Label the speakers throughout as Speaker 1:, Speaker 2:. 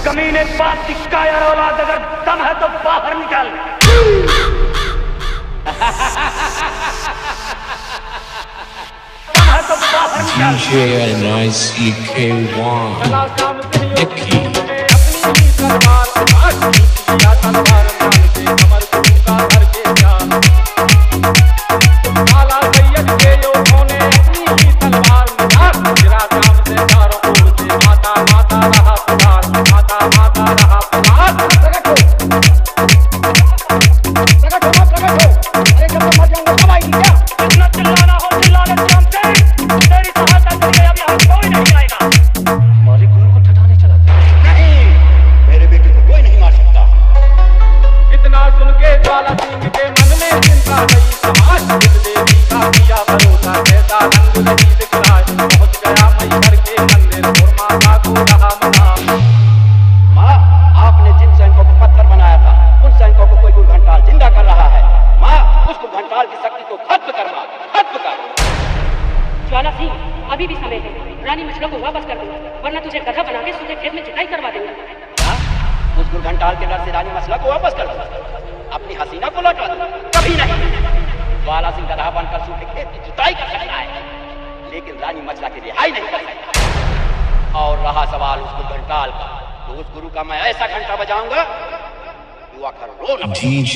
Speaker 1: कमीने बात की कायर औलाद, अगर दम है तो बाहर निकल। दम है तो बाहर निकल।
Speaker 2: DJ Nice EK1 Nicky
Speaker 3: अपनी ही तलवार या तलवार मान के कमर का भर के जान काला सैयद के योधों ने अपनी ही तलवार में गिरा जाम से चारों ओर से माता माता रहा पुकार, माता माता रहा पुकार। प्रकट हो अरे जब मैं मर जाऊंगा तब आएगी क्या?
Speaker 1: इतना चिल्लाना हो, चिल्लाने से हम तेरी सहायता के लिए अब यहाँ कोई नहीं आएगा।
Speaker 3: हमारे गुरु को ठटाने चला था।
Speaker 4: नहीं, मेरे बेटे को कोई नहीं मार सकता।
Speaker 3: इतना सुन के ज्वाला सिंह के मन में चिंता नहीं समाज, इस देवी का किया भरोसा कैसा रंग नहीं दिखलाए। पहुंच गया मैहर के मंदिर और माता को रहा मना।
Speaker 4: माँ, आपने जिन सैनिकों को पत्थर बनाया था, उन सैनिकों को कोई घंटाल जिंदा कर रहा है। माँ, उसको घंटाल की शक्ति को खत्म कर माँ, खत्म कर।
Speaker 5: ज्वाला सिंह, अभी भी समय है। रानी मछलियों को वापस कर दो, वरना तुझे गधा बना के सूखे खेत में जुताई करवा देंगे।
Speaker 4: उस घंटाल के डर से रानी मसला को वापस कर दो, अपनी हसीना को लौटा दो। कभी नहीं। ज्वाला सिंह गधा बनकर सूखे खेत की जुताई कर सकता है, लेकिन रानी मछला की रिहाई नहीं कर सकता। और रहा सवाल उस घंटाल का, तो उस गुरु का मैं ऐसा घंटा बजाऊंगा कि वो आखिर रो न पाए।
Speaker 2: DJ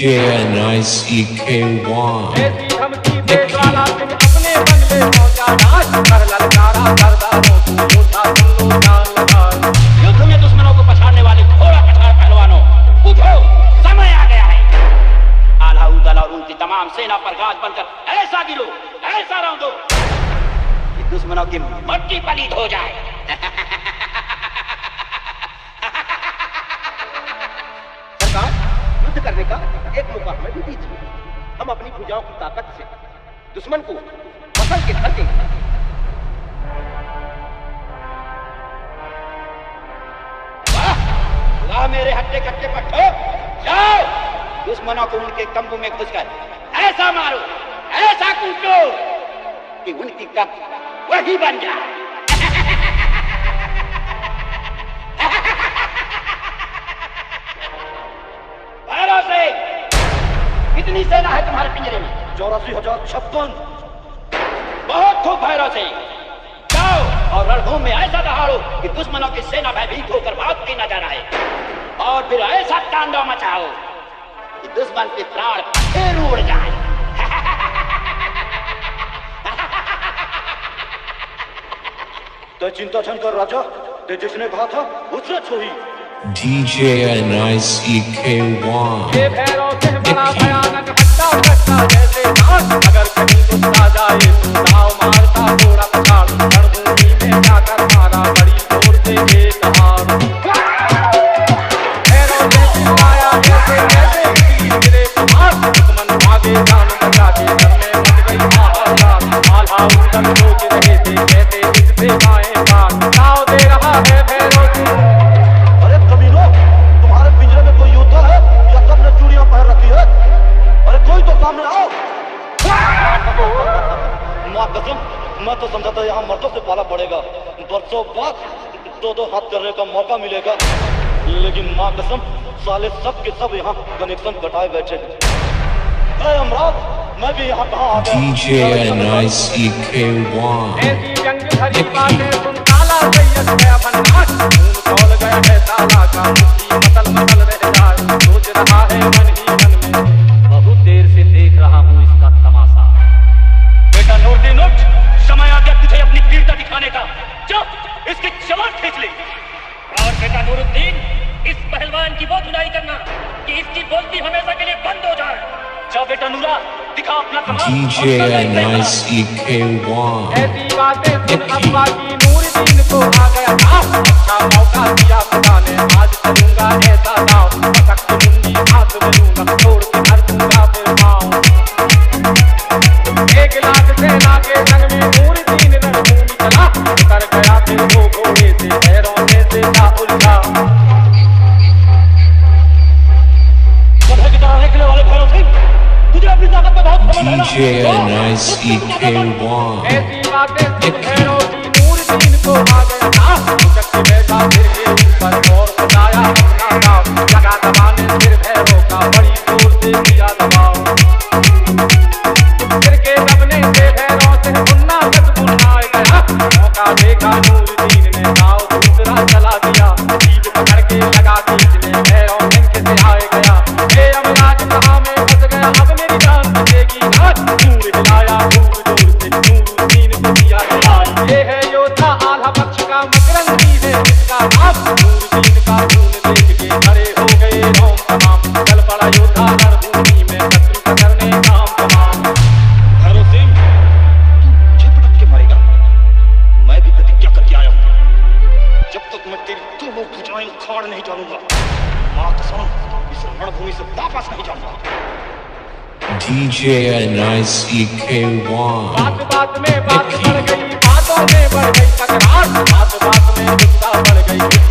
Speaker 2: Nice EK1
Speaker 3: ऐसी धमकी दे ज्वाला सिंह अपने बंगले पहुंचा। नाच कर ललकारा सरदारों को, योद्धा सुन लो जान लगा।
Speaker 4: युद्ध में दुश्मनों को पछाड़ने वाले घोड़ा पछाड़ पहलवानों, उठो, समय आ गया है। आला उदल और उनकी तमाम सेना पर गाज बनकर ऐसा गिरो, ऐसा रौंदो कि दुश्मनों की मट्टी पलीद हो जाए। सरकार, युद्ध करने का एक मौका हमें भी दीजिए। हम अपनी भुजाओं की ताकत से दुश्मन को मसल के धर देंगे। वाह मेरे हट्टे कट्टे पट्टो, जाओ दुश्मनों को उनके तंबू में घुसकर ऐसा मारो, ऐसा कूटो कि उनकी कप वही बन जाए। भैरव से कितनी सेना है तुम्हारे पिंजरे में? 84,056। बहुत खूब भैरव से, जाओ और रणभूमि में ऐसा दहाड़ो कि दुश्मनों की सेना भयभीत होकर भागती नजर आए, और फिर ऐसा तांडव मचाओ कि दुश्मन के प्राण फिर उड़ जाए।
Speaker 3: तो चिंता छन कर राजा, ते जिसने कहा था उसने छोड़ी।
Speaker 2: DJ Nice EK1
Speaker 3: ये भैरव सिंह बड़ा भयानक हट्टा कट्टा जैसे नाच। अगर कहीं गुस्सा जाए तो दाव मारता घोड़ा पछाड़। रणभूमि में जाकर मारा बड़ी जोर से एक हार। भैरव ने चिल्लाया ऐसे कैसे तीर गिरे कमार। दुश्मन भागे जान बचा के घर में मच गई हाहाकार। आल्हा उदल लोग रहे थे कैसे इससे गाएं पार। दाव दे रहा है भैरव सिंह।
Speaker 6: अरे कमीनों, तुम्हारे पिंजरे में कोई योद्धा है या सबने चूड़ियां पहन रखी है? अरे कोई तो सामने आओ। माँ कसम, मैं तो समझा था यहाँ मर्दों से पाला पड़ेगा, बरसों बाद दो हाथ करने का मौका मिलेगा, लेकिन माँ कसम साले सब के सब यहाँ कनेक्शन कटाए बैठे हैं। अमराज, मैं भी यहाँ कहाँ आ गया?
Speaker 2: DJ Nice EK1
Speaker 3: ऐसी जंग भरी बातें सुन काला सैयद गया भन्नाट। खून खौल गया है ताला का, मुट्ठी मसल मसल रह जाए। सोच रहा है मन ही मन में, बहुत देर से देख रहा हूँ इसका तमाशा।
Speaker 1: बेटा नूरदीन, उठ, समय आ गया तुझे अपनी वीरता दिखाने का। जा, इसकी जवान खींच ले। और बेटा नूरुद्दीन, इस पहलवान की वो धुलाई करना कि इसकी बोलती हमेशा के लिए बंद हो जाए। जा बेटा नूरा, दिखा अपना कमाल।
Speaker 2: DJ Nice EK1
Speaker 3: ऐसी बातें सुन अब्बा की नूरदीन को आ गया था। अच्छा मौका दिया खुदा ने, आज करूंगा ऐसा दाव। पटक के मुंडी हाथ में लूंगा, तोड़ के धर दूंगा फिर पाँव। 1 लाख सेना के संग में नूरदीन रणभूमि चला। उतर गया फिर वो घोड़े से, पैरों में से था उलझा।
Speaker 6: गधे की तरह निकले वाले भैरव सिंह, तुझे अपनी ताकत में बहुत समझ है ना?
Speaker 2: DJ Nice EK1
Speaker 3: ऐसी बातें सुन भैरव की नूरदीन को आ गया था। उचक के बैठा फिर के ऊपर और बताया जिसका नाम नूरदीन का खून देख के खड़े हो गए रोम तमाम। चल पड़ा योद्धा रणभूमि में शत्रु का करने काम तमाम।
Speaker 6: भैरव सिंह, तू मुझे पटक के मारेगा? मैं भी प्रतिज्ञा करके आया हूँ, जब तक मैं तेरी दोनों भुजाएं उखाड़ नहीं डालूंगा, मां कसम इस रणभूमि से वापस नहीं जाऊंगा।
Speaker 2: DJ NICEK1.
Speaker 3: बात बात में बात बढ़ गई, बातों में बढ़ गई तकरार, बात बात में गुस्सा बढ़ गई।